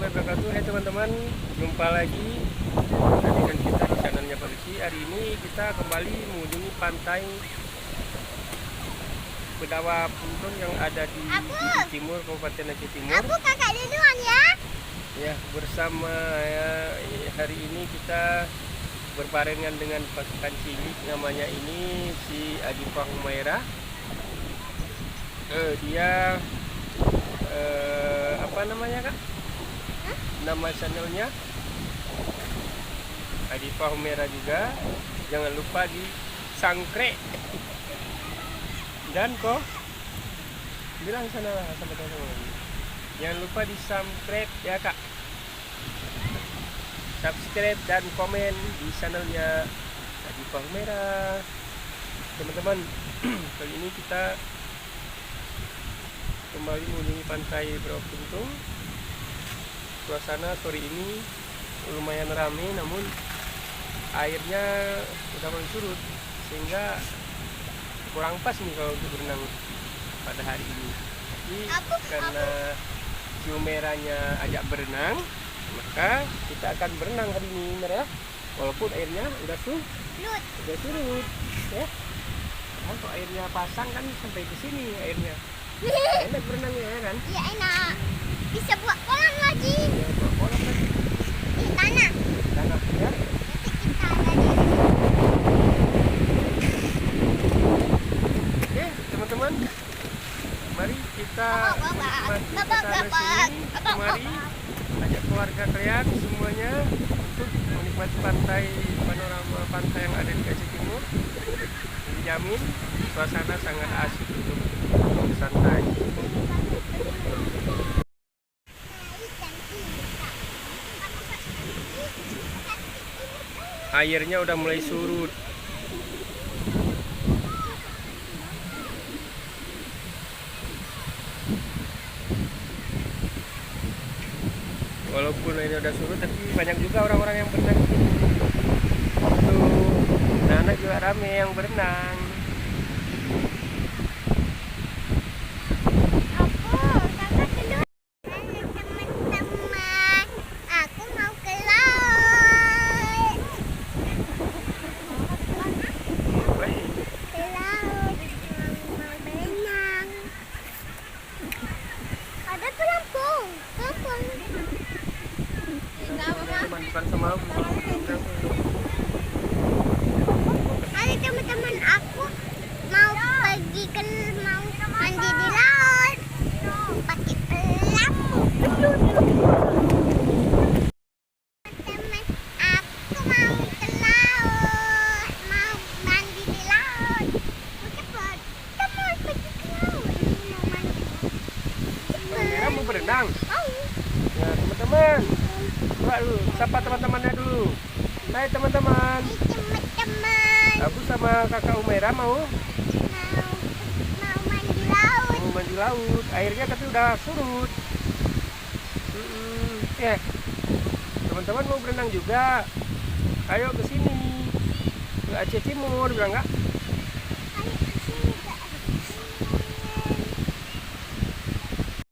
wabarakatuh. Hai teman-teman, jumpa lagi dengan kita di channelnya Pak Lucy. Hari ini kita kembali mengunjungi pantai Bedawa Puntun yang ada di Aceh Timur, Kabupaten Aceh Timur. Aku kakak duluan ya. Ya, bersama hari ini kita berbarengan dengan pasukan cilik, namanya ini si Adifah Humairah. Dia apa namanya kak? Nama channelnya Adifah Humairah juga. Jangan lupa di subscribe dan kok bilang sana sama teman-teman. Jangan lupa di subscribe ya kak. Subscribe dan komen di channelnya Adifah Humairah. Teman-teman, kali ini kita kembali mengunjungi pantai Bedawa Puntun. Suasana sore ini lumayan ramai, namun airnya sudah mulai surut sehingga kurang pas nih kalau untuk berenang pada hari ini. Jadi karena si Humairahnya ajak berenang, maka kita akan berenang hari ini, ya. Walaupun airnya udah surut ya. Kalau airnya pasang kan sampai ke sini airnya. Enak berenangnya ya kan? Iya enak. Bisa buat kolam lagi. Ya, buat kolam lagi. Di tanah. Tanah ya. Nanti kita lagi. Oke, teman-teman. Mari kita menikmati suasana sini. Mari ajak keluarga kalian semuanya untuk menikmati pantai, panorama pantai yang ada di Aceh Timur. Dijamin suasana sangat asik untuk santai. Airnya udah mulai surut. Walaupun airnya udah surut, tapi banyak juga orang-orang yang berenang. Tuh, anak juga rame yang berenang. Bukan sama Hari teman-teman aku mau pergi ke mandi di laut pakai pelampung. Teman aku mau ke laut, mau mandi di laut. Cepat, teman pergi ke laut, mau mandi. Humairah mau berenang. Mau. Ya teman-teman, coba dulu, sapa teman-temannya dulu. Hai teman-teman, Teman-teman aku sama kakak Humairah mau mandi laut. mau mandi laut. Airnya tapi udah surut. Ya, teman-teman mau berenang juga. Ayo ke sini, ke Aceh Timur, bilang nggak?